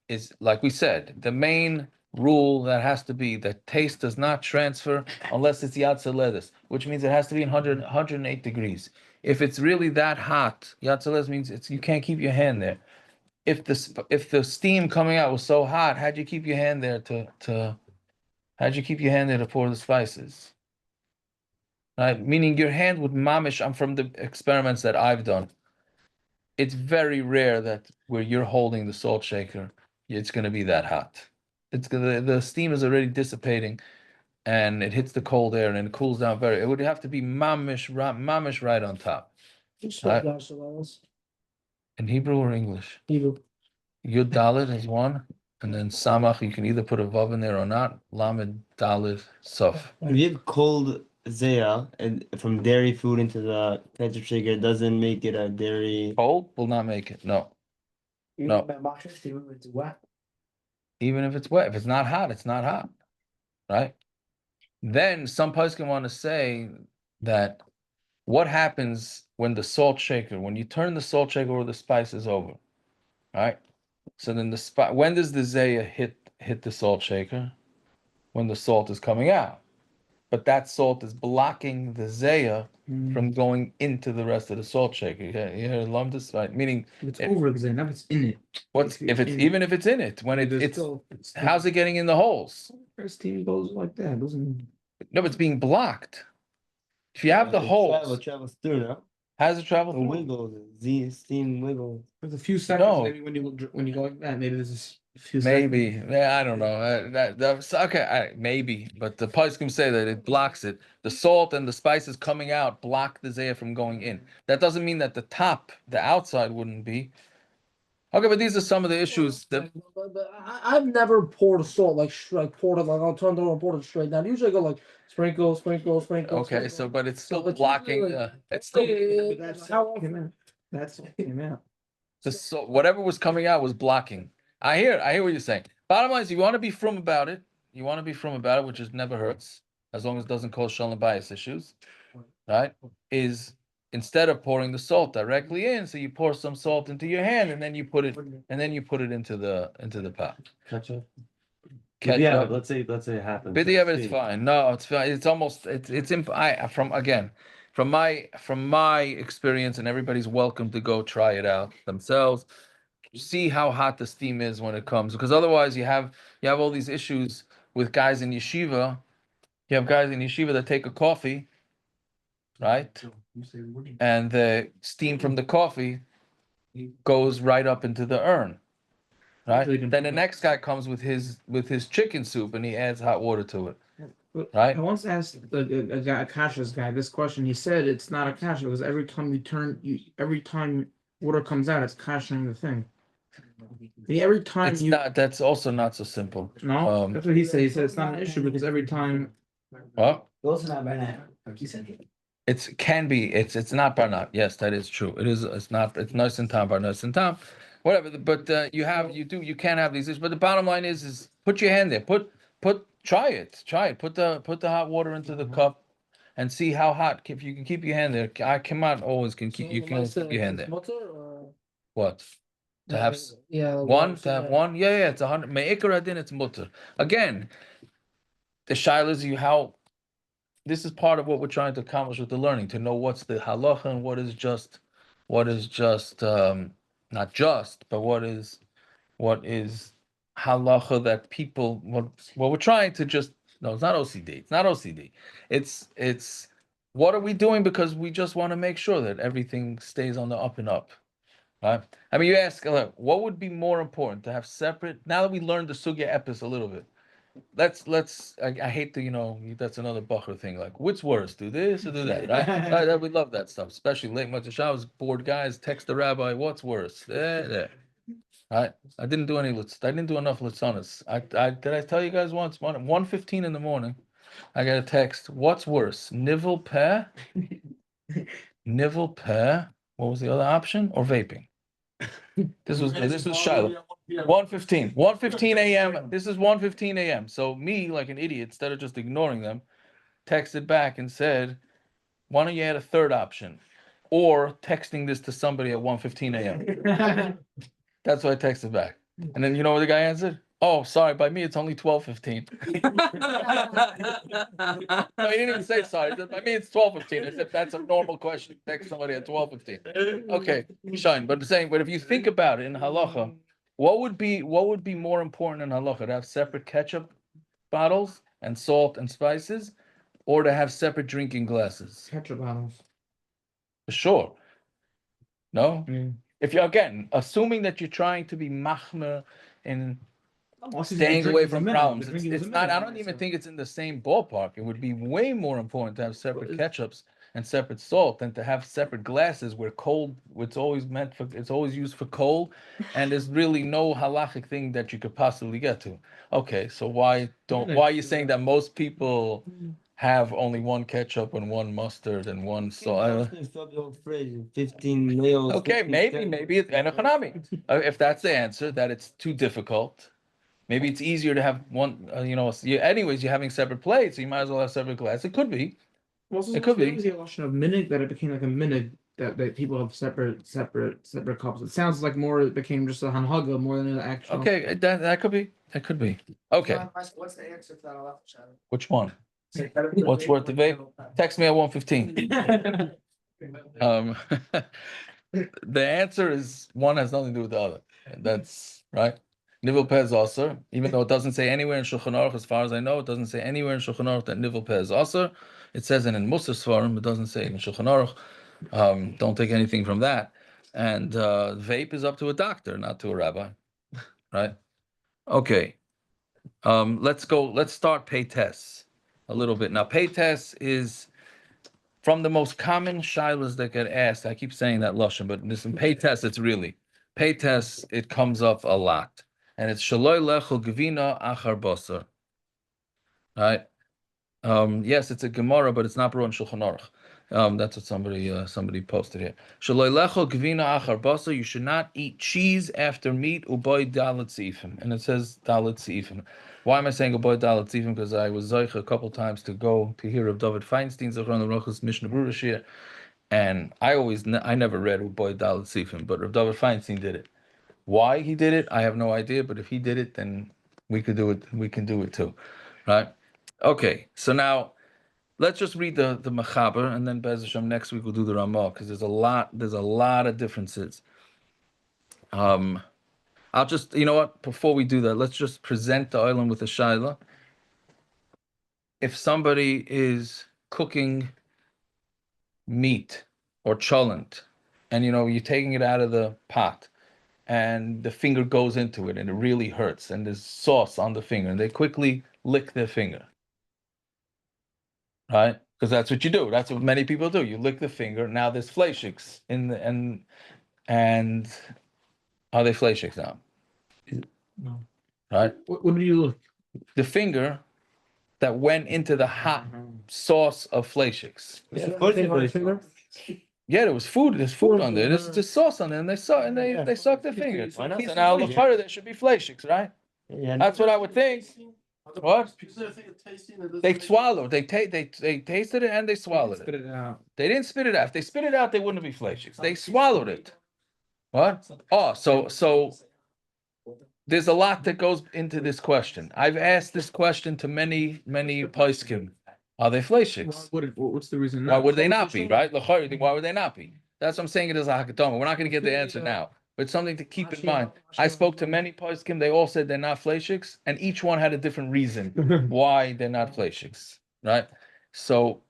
is, like we said, the main rule that has to be that taste does not transfer unless it's Yatzaledis, which means it has to be 108 degrees. If it's really that hot, Yatzaledis means you can't keep your hand there. If the steam coming out was so hot, how'd you keep your hand there to pour the spices? Right? Meaning your hand would mamish. I'm from the experiments that I've done. It's very rare that where you're holding the salt shaker, it's going to be that hot. The steam is already dissipating, and it hits the cold air and it cools down very. It would have to be mamish right on top. Right? In Hebrew or English? Hebrew. Yud Dalet is one, and then Samach, you can either put a Vav in there or not. Lamed Dalet Sof. If you have cold zeya and from dairy food into the ketchup shaker, it doesn't make it a dairy. Cold will not make it. No. No. Even if it's wet, if it's not hot, it's not hot. Right? Then some poskim want to say that what happens when the salt shaker, when you turn the salt shaker or the spices over, right? So then when does the zeya hit the salt shaker? When the salt is coming out. But that salt is blocking the zeya from going into the rest of the salt shaker. You hear lumdus, right? Meaning It's over the now it's in it. if it's in it, when it's how's it getting in the holes? First team goes like that. Doesn't No, it's being blocked. If you have the holes, travels through now. how does it travel The through? wiggles, steam wiggles. there's a few seconds No. maybe when you go like that. Maybe there's a few Maybe. seconds. Yeah, I don't know. That's okay. Maybe, but the poskim say that it blocks it. The salt and the spices coming out block the zeya from going in. That doesn't mean that the outside wouldn't be. Okay, but these are some of the issues that. But I've never poured salt poured it like I'll turn it on and pour it straight down. Usually I go like sprinkle. Okay, so but it's still So it's blocking. usually It's still That's how came out. That's what came out. whatever was coming out was blocking. I hear what you're saying. Bottom line is, you want to be frum about it. Which is never hurts, as long as it doesn't cause shalom bias issues, right? Is instead of pouring the salt directly in, so you pour some salt into your hand, and then you put it into the pot. Yeah, let's say it happens. B'diavad, it's fine. No, it's fine. It's almost from my experience, and everybody's welcome to go try it out themselves. See how hot the steam is when it comes, because otherwise you have all these issues with guys in yeshiva. You have guys in yeshiva that take a coffee, right? And the steam from the coffee goes right up into the urn. Right. Then the next guy comes with his chicken soup and he adds hot water to it. Right. I once asked a kashrus guy this question. He said it's not a kashrus because every time water comes out, it's kashering the thing. Every time it's not. That's also not so simple. No, that's what he said. He said it's not an issue because every time. Well, It's can be. It's not barnat. Yes, that is true. It is. It's not. It's nice and tam barnat and tam. Whatever, but you can have these issues. But the bottom line is put your hand there. Try it. Put the hot water into the cup, and see how hot. If you can keep your hand there, I cannot always can keep. You can keep your hand there. What? To have one? To have one? Yeah. It's 100. Me'ikar adin. It's mutter. Again, the shaila is how. This is part of what we're trying to accomplish with the learning, to know what's the halacha and what is just not just, but what is halacha that people, what we're trying to just, no, it's not OCD. It's not OCD. It's what are we doing because we just want to make sure that everything stays on the up and up. Right? I mean, you ask, what would be more important to have separate? Now that we learned the sugya epis a little bit, let's. I hate to, that's another bacher thing. Like, what's worse, do this or do that? Right? We love that stuff, especially late Shabbos. Bored guys text the rabbi, what's worse? Right? I didn't do enough litzanas. Did I tell you guys once? 1:15 in the morning, I got a text. What's worse, nivel peh? Nivel peh? What was the other option? Or vaping? This was Shiloh. 1:15 a.m. This is 1:15 a.m. So me, like an idiot, instead of just ignoring them, texted back and said, "Why don't you add a third option?" Or texting this to somebody at 1:15 a.m. That's what I texted back. And then you know what the guy answered? Oh, sorry, by me it's only 12:15. No, he didn't even say sorry. He said, by me it's 12:15. I said that's a normal question. Text somebody at 12:15. Okay, shine. But I'm saying, but if you think about it in halacha, what would be more important in halacha? To have separate ketchup bottles and salt and spices, or to have separate drinking glasses? Ketchup bottles. Sure. No? Mm. If you're, again, assuming that you're trying to be machmer and Once he's staying gonna away drink, from it's a minute. problems, The it's drinking is a not, I minute. don't even think it's in the same ballpark. It would be way more important to have separate is- ketchups and separate salt than to have separate glasses where cold, it's always used for cold, and there's really no halachic thing that you could possibly get to. Okay, so why are you saying that most people have only one ketchup and one mustard and one salt? 15 meals. Okay, 15 maybe it's enough. If that's the answer, that it's too difficult, maybe it's easier to have one. Anyways, you're having separate plates, so you might as well have separate glass. It could be. It could be. Was the election of minute that it became like a minute that people have separate cups. It sounds like more it became just a hanhaga more than an actual. Okay, that could be. That could be. Okay, What's the answer to that halacha, Shadow? which one? What's worth the vape? Text me at 1:15. The answer is one has nothing to do with the other. That's right. Nivel peh is aser, even though it doesn't say anywhere in Shulchan Aruch, as far as I know, it doesn't say anywhere in Shulchan Aruch that nivel peh is aser. It says it in Musar Svarim, it doesn't say it in Shulchan Aruch. Don't take anything from that. And vape is up to a doctor, not to a rabbi, right? Okay. Let's start pay tests a little bit. Now, pay tests is from the most common shilas that get asked. I keep saying that lashon, but listen, pay tests, it's really pay tests. It comes up a lot, and it's shaloi lechol gevina achar basar. Right? Yes, it's a Gemara, but it's not brought in Shulchan Aruch. That's what somebody posted here. Shaloi lechol gevina achar basar. You should not eat cheese after meat. Uboy dalet seifim, and it says dalet seifim. Why am I saying uboy dalet seifim? Because I was zoich a couple times to go to hear of David Feinstein's Zechron Aruch's Mishnah Berurah, and I never read uboy dalet seifim, but Rav David Feinstein did it. Why he did it, I have no idea. But if he did it, then we could do it. We can do it too, right? Okay, so now let's just read the Mechaber, and then Bez Hashem next week we'll do the Ramah, because there's a lot of differences. I'll just, you know what, before we do that, let's just present the oilam with a shaila. If somebody is cooking meat or cholent, and you're taking it out of the pot, and the finger goes into it, and it really hurts, and there's sauce on the finger, and they quickly lick their finger. Right? Because that's what you do. That's what many people do. You lick the finger. Now there's fleishiks in the and are they fleishiks now? No. Right? What do you look? The finger that went into the hot sauce of fleishiks. Yeah, there was food. There's food on there. There's sauce on there, and they suck their fingers. So now l'chara there should be fleishiks, right? That's what I would think. What? They swallowed. They tasted it and they swallowed Spit it. it out. They didn't spit it out. If they spit it out, they wouldn't be fleishiks. They swallowed it. What? Oh, so there's a lot that goes into this question. I've asked this question to many poskim. Are they fleishiks? What's the reason? Why would they not be? Right? Why would they not be? That's what I'm saying. It is a hakatoma. We're not going to get the answer now. It's something to keep in Actually, mind. I spoke to many poskim, they all said they're not fleishiks, and each one had a different reason why they're not fleishiks, right? So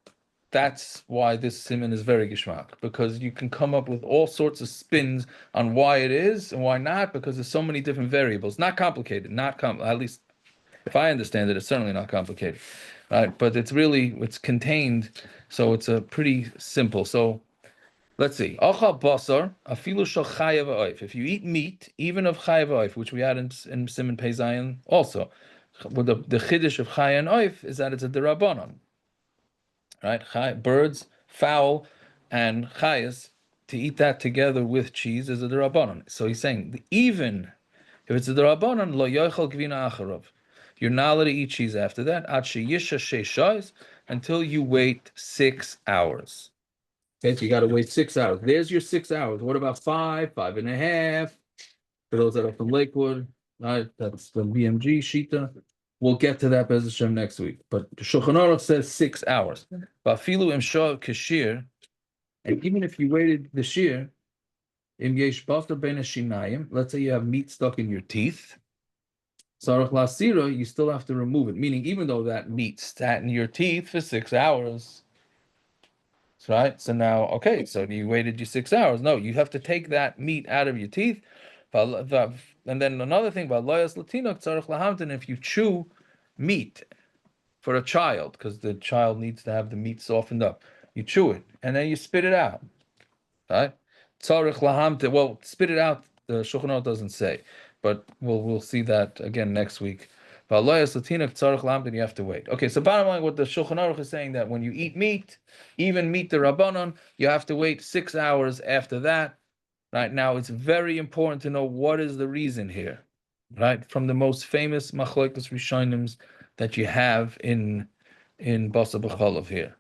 that's why this siman is very geschmack, because you can come up with all sorts of spins on why it is and why not, because there's so many different variables. Not complicated, at least if I understand it, it's certainly not complicated, right? But it's contained, so it's a pretty simple. So let's see. Achal basar afilu shel chayav ha'oif. If you eat meat, even of chayav ha'oif, which we had in Siman Pei Zayin also, with the chiddush of chayav and oif is that it's a derabanan, right? Birds, fowl, and chayas, to eat that together with cheese is a derabanan. So he's saying even if it's a derabanan, lo yochel gvina acharov. You're not allowed to eat cheese after that. Ad sheyisha sheish until you wait 6 hours. Okay, so you got to wait 6 hours. There's your 6 hours. What about 5.5? For those that are from Lakewood, right? That's the BMG Shita. We'll get to that Bez Hashem next week. But the Shulchan Aruch says 6 hours. Bafilu imshah kashir, and even if you waited the shear, im yesh basar ben shinayim. Let's say you have meat stuck in your teeth. Sarach lasira, you still have to remove it. Meaning, even though that meat sat in your teeth for 6 hours. Right? So now, okay, so you waited your 6 hours. No, you have to take that meat out of your teeth. And then another thing, if you chew meat for a child, because the child needs to have the meat softened up, you chew it and then you spit it out. Right? Well, spit it out, the Shulchan Aruch doesn't say, but we'll see that again next week. You have to wait. Okay, so bottom line, what the Shulchan Aruch is saying, that when you eat meat, even meat the Rabbanon, you have to wait 6 hours after that. Right now, it's very important to know what is the reason here. Right, from the most famous machlokes rishonim that you have in Basar Bechalav here.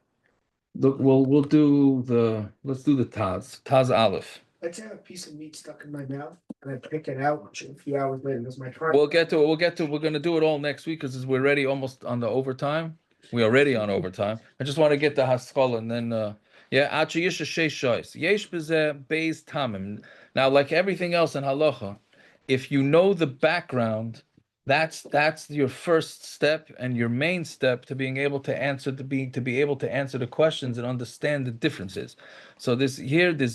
Look, let's do the Taz Aleph. Let's have a piece of meat stuck in my mouth and I pick it out a few hours later. That's my try. We'll get to it. We're going to do it all next week because we're already almost on the overtime. We are already on overtime. I just want to get the haskala and then, Achi Yisha Sheish Shois. Yesh Bezeh Beis Tamim. Now, like everything else in halacha, if you know the background, that's your first step and your main step to being able to answer the questions and understand the differences. So there's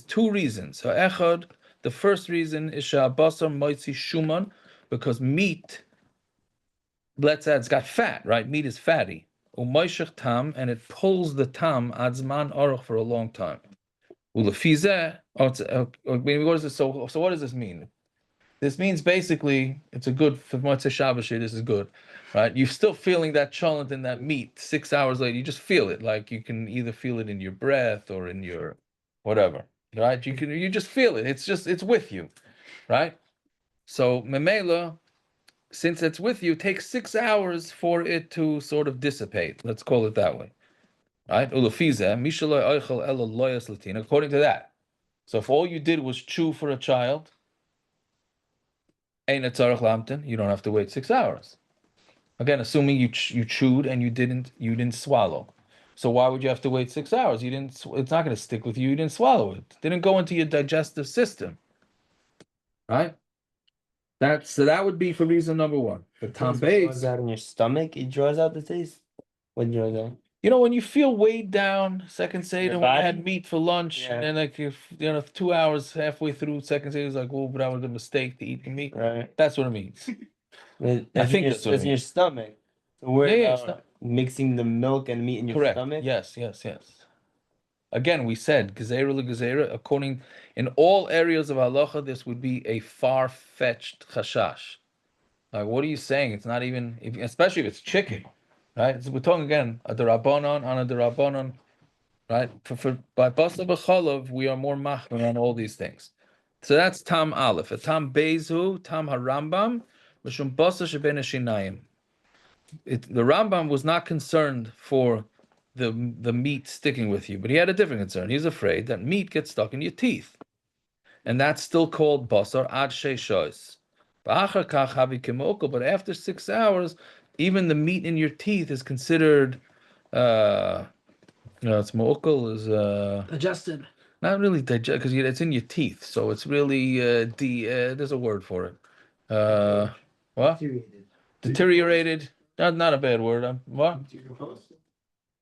two reasons. So echad, the first reason is basar moitzi shuman, because meat, let's say it's got fat, right? Meat is fatty. Umayshach tam, and it pulls the tam adzman aruch for a long time. Ulefizeh, what is this? So what does this mean? This means basically it's a good for Motzei Shabbos. This is good, right? You're still feeling that cholent in that meat 6 hours later. You just feel it, like you can either feel it in your breath or in your whatever, right? You just feel it. It's with you, right? So memela, since it's with you, takes 6 hours for it to sort of dissipate. Let's call it that way, right? Ulefizeh mishaloi oichel elo loyas latin. According to that, so if all you did was chew for a child, you don't have to wait 6 hours. Again, assuming you chewed and you didn't swallow. So why would you have to wait 6 hours? It's not going to stick with you. You didn't swallow it. It didn't go into your digestive system. Right? That would be for reason number one. The Tom Bates out in your stomach, it draws out the taste. When it draws out. when you feel weighed down, second Seder, when I body? had meat for lunch, Yeah. and then if 2 hours halfway through second Seder, it's like, oh, but that was a mistake to eat the meat. Right. That's what it means. I think that's what it it's in your stomach. So we're Yeah, mixing the milk and meat in your Correct. stomach. Yes. Again, we said gezerah legezerah. According in all areas of halacha, this would be a far-fetched chashash. Like, what are you saying? It's not even, especially if it's chicken, right? We're talking again a derabanan on a derabanan, right? By basar b'chalav, we are more machmir on all these things. So that's tam aleph. A tam bezu, tam harambam, mishum basar sheben shinayim. The Rambam was not concerned for the meat sticking with you, but he had a different concern. He's afraid that meat gets stuck in your teeth, and that's still called basar ad sheishos. But after 6 hours, even the meat in your teeth is considered, it's mu'ukal, is Adjusted. not really digest, because it's in your teeth, so it's really there's a word for it. What? Deteriorated. Not a bad word. What?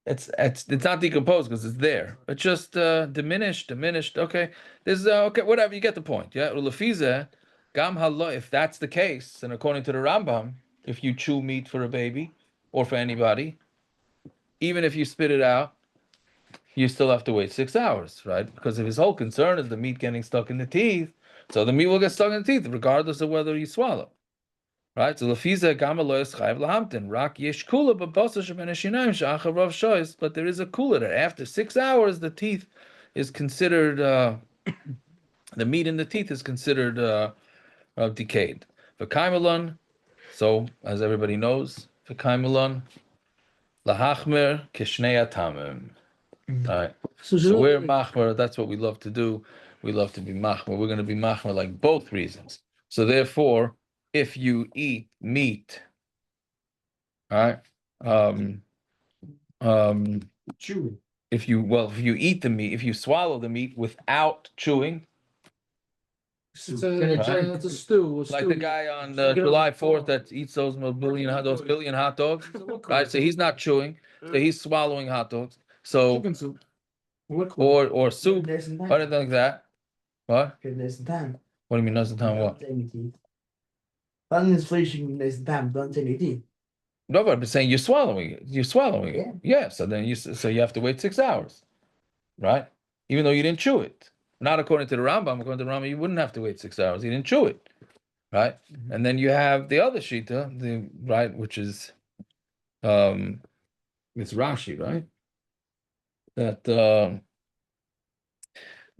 It's not decomposed because it's there. It's just diminished. Okay, this is okay. Whatever, you get the point. Yeah. Ulefize, gam halo. If that's the case, and according to the Rambam, if you chew meat for a baby or for anybody, even if you spit it out, you still have to wait 6 hours, right? Because if his whole concern is the meat getting stuck in the teeth, so the meat will get stuck in the teeth regardless of whether you swallow. Right, so lefiza gama loyas chayv lahamtin rak yesh kula b'basa shemen hashinaim she'achar rav shoyis. But there is a kula that after 6 hours the teeth is considered the meat in the teeth is considered decayed. V'kaimelon, so as everybody knows, v'kaimelon lahachmer kishnei atamim. Right, so we're machmer. That's what we love to do. We love to be machmer. We're going to be machmer like both reasons. So therefore, if you eat meat, all right, Chewing. if you eat the meat, if you swallow the meat without chewing, It's a stew. like the guy on July 4th that eats those billion hot dogs, right? So he's not chewing, so he's swallowing hot dogs. So Chicken soup. or soup, or anything like that. What? What do you mean, nose and tongue? What? No, but I'm saying you're swallowing it. You're swallowing it. Yeah. So then you have to wait 6 hours, right? Even though you didn't chew it. Not according to the Rambam. According to the Rambam, you wouldn't have to wait 6 hours. You didn't chew it, right? And then you have the other shita, right, which is, it's Rashi, right? That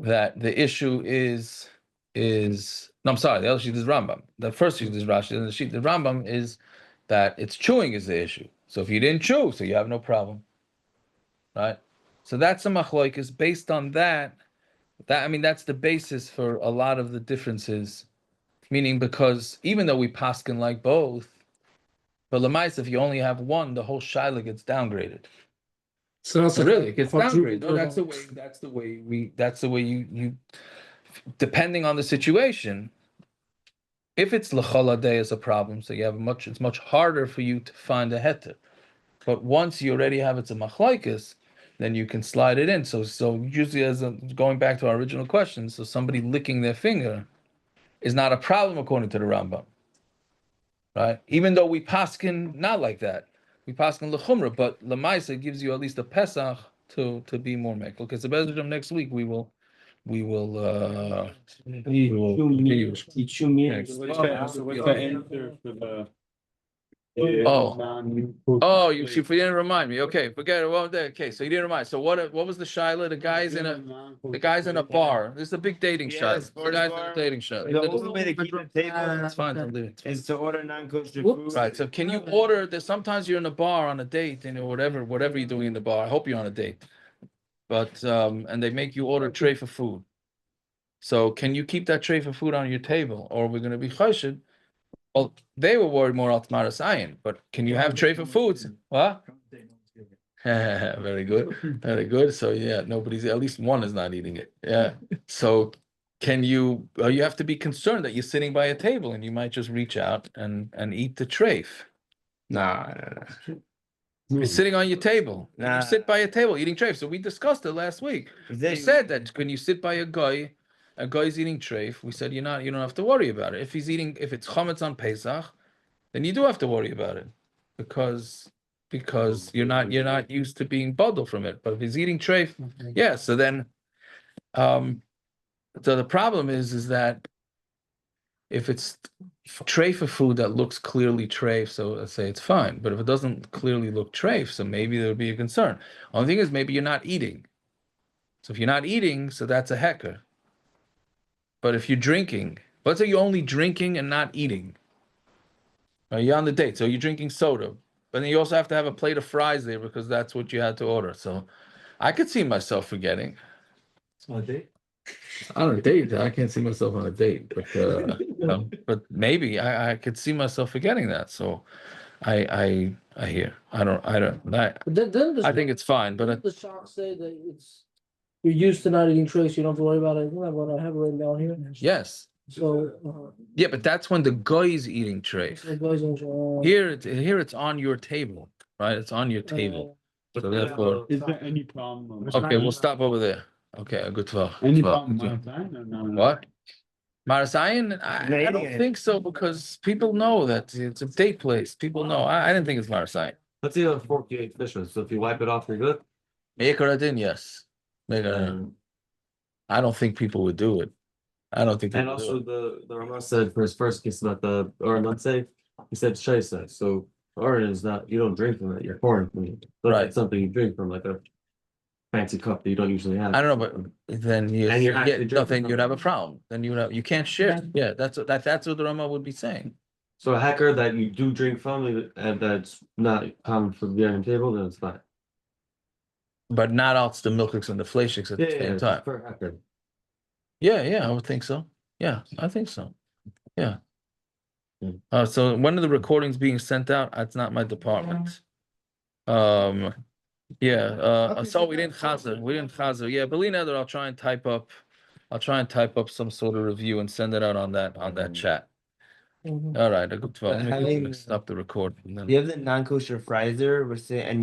that the issue is no, I'm sorry, the other sheet is Rambam. The first sheet is Rashi, and the Rambam is that it's chewing is the issue. So if you didn't chew, so you have no problem, right? So that's a machloikis. Based on that, I mean that's the basis for a lot of the differences. Meaning because even though we paskin like both, but lemais if you only have one, the whole shaila gets downgraded. So that's Really, it gets downgraded. No, that's the way you depending on the situation. If it's l'chol day is a problem, so you have it's much harder for you to find a heter. But once you already have it's a machlaikas, then you can slide it in. So usually going back to our original question, so somebody licking their finger is not a problem according to the Rambam. Right? Even though we paskin not like that. We paskin l'chumra, but l'maisa gives you at least a pesach to be more mekel. Because the Bezajam next week we will continue. What's the answer for the? Oh, you didn't remind me. Okay, forget it. Well, okay, so you didn't remind. So what was the shaila? The guy's in a bar. This is a big dating shaila. The guy's in a dating shaila. The only way to keep the table It's fine. I'll leave it. is to order non-kosher food. Right. So can you order? There's sometimes you're in a bar on a date, whatever you're doing in the bar. I hope you're on a date. But and they make you order a tray for food. So can you keep that tray for food on your table, or we're going to be choshed? Well, they were worried more about Maras Ayin, but can you have tray for foods? What? Very good. Very good. So yeah, at least one is not eating it. Yeah. So can you have to be concerned that you're sitting by a table and you might just reach out and eat the tray. Nah. You're sitting on your table. Nah. You sit by a table eating treif. So we discussed it last week. We said that when you sit by a guy's eating treif, we said you don't have to worry about it. If it's chametz on Pesach, then you do have to worry about it because you're not used to being bundled from it. But if he's eating treif, yeah. So then, so the problem is that if it's treif for food that looks clearly treif, so let's say it's fine. But if it doesn't clearly look treif, so maybe there would be a concern. Only thing is maybe you're not eating. So if you're not eating, so that's a hecker. But if you're drinking, let's say you're only drinking and not eating. You're on the date, so you're drinking soda. But then you also have to have a plate of fries there because that's what you had to order. So I could see myself forgetting. On a date? On a date, I can't see myself on a date, but maybe I could see myself forgetting that. So I hear. I don't. But then I think it's fine, but the shock say that it's you're used to not eating treif, so you don't have to worry about it. What I have it written down here. Yes. So, Yeah, but that's when the guy is eating treif. it goes on, Here it's on your table, right? It's on your table. So therefore, Is there any problem? okay, we'll stop over there. Okay, good to Any know. problem with that or no? What? Marasayan? I don't think so because people know that it's a date place. People know. I didn't think it's Marasayan. Let's see how fork you ate fish with. So if you wipe it off, you're good. Mekaradin, yes. Mekaradin. I don't think people would do it. I don't think And people also do it. the Rama said for his first case about the or let's say he said shaisa. So orange is not you don't drink from it, you're pouring from it. But Right. it's something you drink from like a fancy cup that you don't usually have. I don't know, but then you And you're actually no, drinking then from you'd it. have a problem. Then you can't share. Yeah, that's what the Rama would be saying. So a hacker that you do drink from and that's not common for the dining table, then it's fine. But not else the milkshakes and the flakes at the same time. For a hacker. Yeah, I would think so. Yeah, I think so. Yeah. Hmm. So when are the recordings being sent out? That's not my department. Yeah, so we didn't chazer. Yeah, believe that I'll try and type up some sort of review and send it out on that chat. Mhm. All right, a good. Let me Having- stop the record. And then. You have the non-kosher frizer, we're saying, and